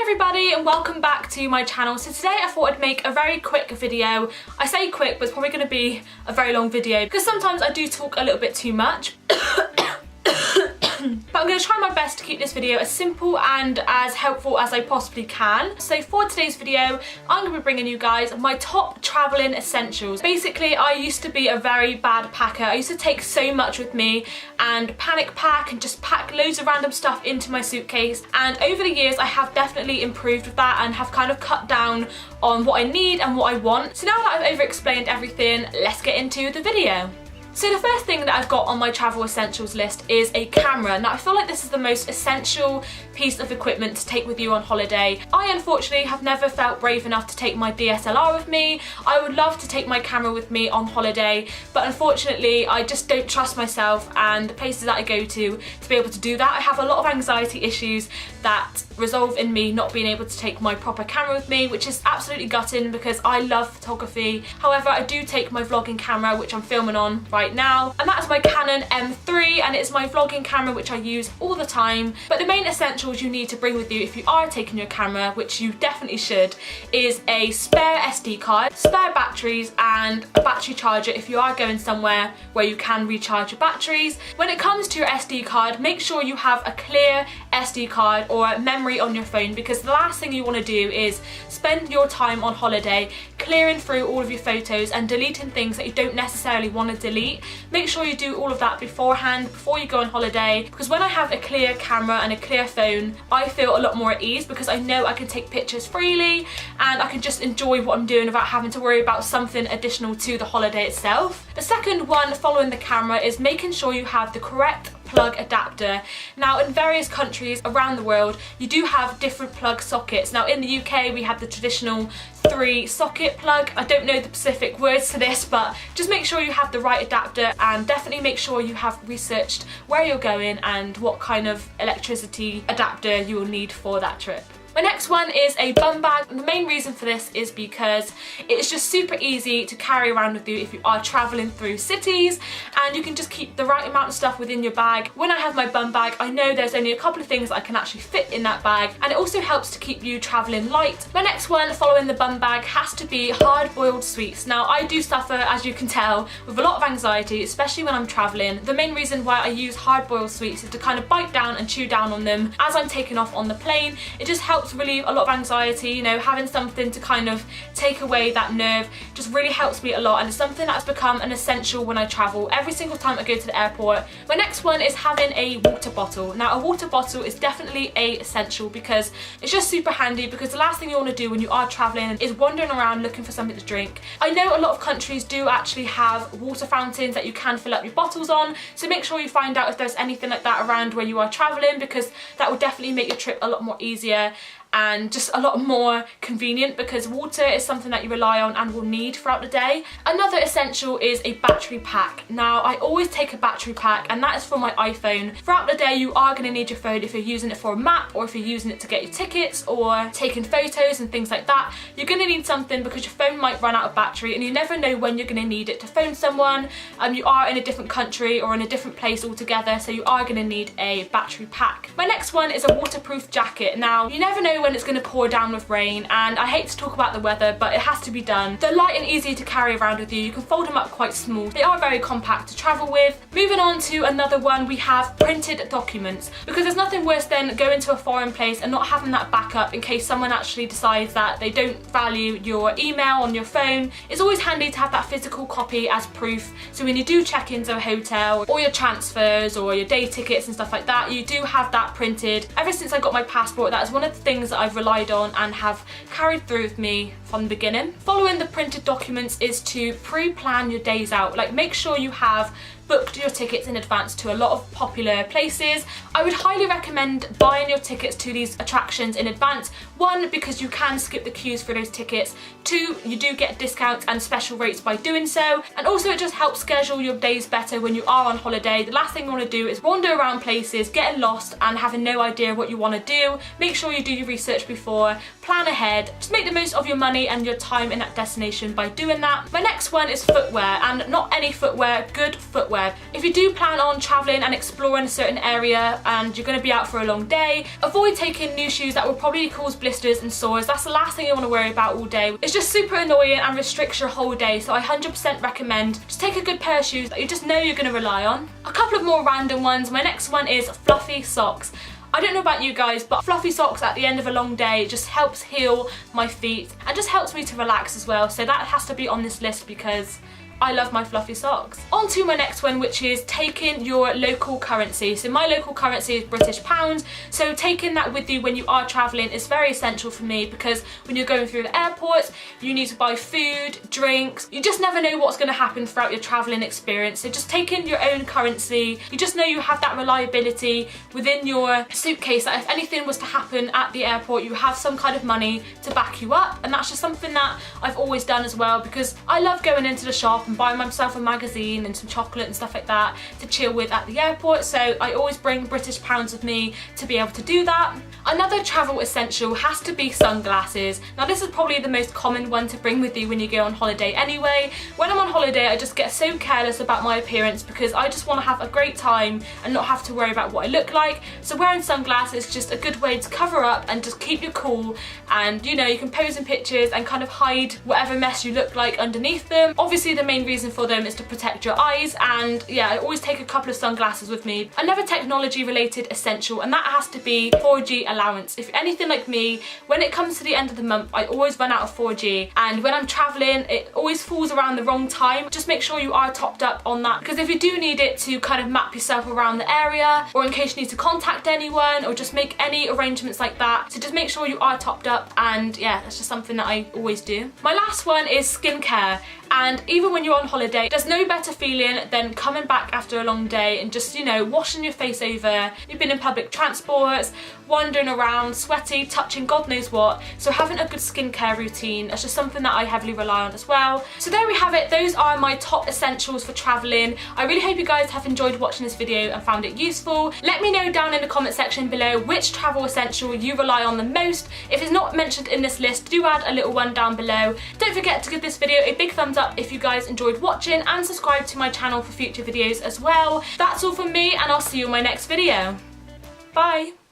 everybody and welcome back to my channel. So today I thought I'd make a very quick video. I say quick, but it's probably going to be a very long video because sometimes I do talk a little bit too much. But I'm going to try my best to keep this video as simple and as helpful as I possibly can. So for today's video, I'm going to be bringing you guys my top travelling essentials. Basically, I used to be a very bad packer. I used to take so much with me and panic pack and just pack loads of random stuff into my suitcase. And over the years, I have definitely improved with that and have kind of cut down on what I need and what I want. So now that I've over-explained everything, let's get into the video. So the first thing that I've got on my travel essentials list is a camera. Now I feel like this is the most essential piece of equipment to take with you on holiday. I unfortunately have never felt brave enough to take my DSLR with me. I would love to take my camera with me on holiday, but unfortunately I just don't trust myself and the places that I go to be able to do that. I have a lot of anxiety issues that resolve in me not being able to take my proper camera with me, which is absolutely gutting because I love photography. However, I do take my vlogging camera, which I'm filming on right now, and that's my Canon M3 and it's my vlogging camera which I use all the time. But the main essentials you need to bring with you if you are taking your camera, which you definitely should, is a spare SD card, spare batteries and a battery charger if you are going somewhere where you can recharge your batteries. When it comes to your SD card, make sure you have a clear SD card or memory on your phone, because the last thing you want to do is spend your time on holiday clearing through all of your photos and deleting things that you don't necessarily want to delete. Make sure you do all of that beforehand, before you go on holiday, because when I have a clear camera and a clear phone, I feel a lot more at ease because I know I can take pictures freely and I can just enjoy what I'm doing without having to worry about something additional to the holiday itself. The second one following the camera is making sure you have the correct plug adapter. Now in various countries around the world you do have different plug sockets. Now in the UK we have the traditional 3-socket plug. I don't know the specific words to this, but just make sure you have the right adapter and definitely make sure you have researched where you're going and what kind of electricity adapter you will need for that trip. My next one is a bum bag, and the main reason for this is because it's just super easy to carry around with you if you are travelling through cities, and you can just keep the right amount of stuff within your bag. When I have my bum bag, I know there's only a couple of things that I can actually fit in that bag, and it also helps to keep you travelling light. My next one following the bum bag has to be hard-boiled sweets. Now I do suffer, as you can tell, with a lot of anxiety, especially when I'm travelling. The main reason why I use hard-boiled sweets is to kind of bite down and chew down on them as I'm taking off on the plane. It just helps relieve a lot of anxiety, you know, having something to kind of take away that nerve just really helps me a lot, and it's something that's become an essential when I travel every single time I go to the airport. My next one is having a water bottle. Now a water bottle is definitely a essential because it's just super handy, because the last thing you want to do when you are traveling is wandering around looking for something to drink. I know a lot of countries do actually have water fountains that you can fill up your bottles on, so make sure you find out if there's anything like that around where you are traveling, because that will definitely make your trip a lot more easier and just a lot more convenient, because water is something that you rely on and will need throughout the day. Another essential is a battery pack. Now I always take a battery pack, and that is for my iPhone. Throughout the day you are going to need your phone if you're using it for a map, or if you're using it to get your tickets or taking photos and things like that. You're going to need something because your phone might run out of battery and you never know when you're going to need it to phone someone. You are in a different country or in a different place altogether, so you are going to need a battery pack. My next one is a waterproof jacket. Now you never know when it's going to pour down with rain, and I hate to talk about the weather, but it has to be done. They're light and easy to carry around with you. You can fold them up quite small. They are very compact to travel with. Moving on to another one, we have printed documents, because there's nothing worse than going to a foreign place and not having that backup in case someone actually decides that they don't value your email on your phone. It's always handy to have that physical copy as proof, so when you do check into a hotel or your transfers or your day tickets and stuff like that, you do have that printed. Ever since I got my passport, that is one of the things that I've relied on and have carried through with me from the beginning. Following the printed documents is to pre-plan your days out. Like, make sure you have booked your tickets in advance to a lot of popular places. I would highly recommend buying your tickets to these attractions in advance. One, because you can skip the queues for those tickets. Two, you do get discounts and special rates by doing so. And also it just helps schedule your days better when you are on holiday. The last thing you want to do is wander around places, getting lost and having no idea what you want to do. Make sure you do your research before, plan ahead, just make the most of your money and your time in that destination by doing that. My next one is footwear, and not any footwear, good footwear. web. If you do plan on traveling and exploring a certain area and you're going to be out for a long day, avoid taking new shoes that will probably cause blisters and sores. That's the last thing you want to worry about all day. It's just super annoying and restricts your whole day, so I 100% recommend just take a good pair of shoes that you just know you're going to rely on. A couple of more random ones. My next one is fluffy socks. I don't know about you guys, but fluffy socks at the end of a long day just helps heal my feet and just helps me to relax as well. So that has to be on this list because I love my fluffy socks. On to my next one, which is taking your local currency. So my local currency is British pounds, so taking that with you when you are traveling is very essential for me, because when you're going through the airports, you need to buy food, drinks. You just never know what's going to happen throughout your traveling experience. So just taking your own currency, you just know you have that reliability within your suitcase, that if anything was to happen at the airport, you have some kind of money to back you up. And that's just something that I've always done as well, because I love going into the shop and buying myself a magazine and some chocolate and stuff like that to chill with at the airport. So I always bring British pounds with me to be able to do that. Another travel essential has to be sunglasses. Now this is probably the most common one to bring with you when you go on holiday anyway. When I'm on holiday, I just get so careless about my appearance because I just want to have a great time and not have to worry about what I look like. So wearing sunglasses is just a good way to cover up and just keep you cool, and you know, you can pose in pictures and kind of hide whatever mess you look like underneath them. Obviously the main reason for them is to protect your eyes, and yeah, I always take a couple of sunglasses with me. Another technology related essential, and that has to be 4G allowance. If you're anything like me, when it comes to the end of the month, I always run out of 4G, and when I'm traveling it always falls around the wrong time. Just make sure you are topped up on that, because if you do need it to kind of map yourself around the area, or in case you need to contact anyone, or just make any arrangements like that, so just make sure you are topped up. And yeah, that's just something that I always do. My last one is skincare. And even when you're on holiday, there's no better feeling than coming back after a long day and just, you know, washing your face over. You've been in public transports, wandering around, sweaty, touching God knows what. So having a good skincare routine, that's just something that I heavily rely on as well. So there we have it. Those are my top essentials for traveling. I really hope you guys have enjoyed watching this video and found it useful. Let me know down in the comment section below which travel essential you rely on the most. If it's not mentioned in this list, do add a little one down below. Don't forget to give this video a big thumbs up if you guys enjoyed watching, and subscribe to my channel for future videos as well. That's all from me, and I'll see you in my next video. Bye!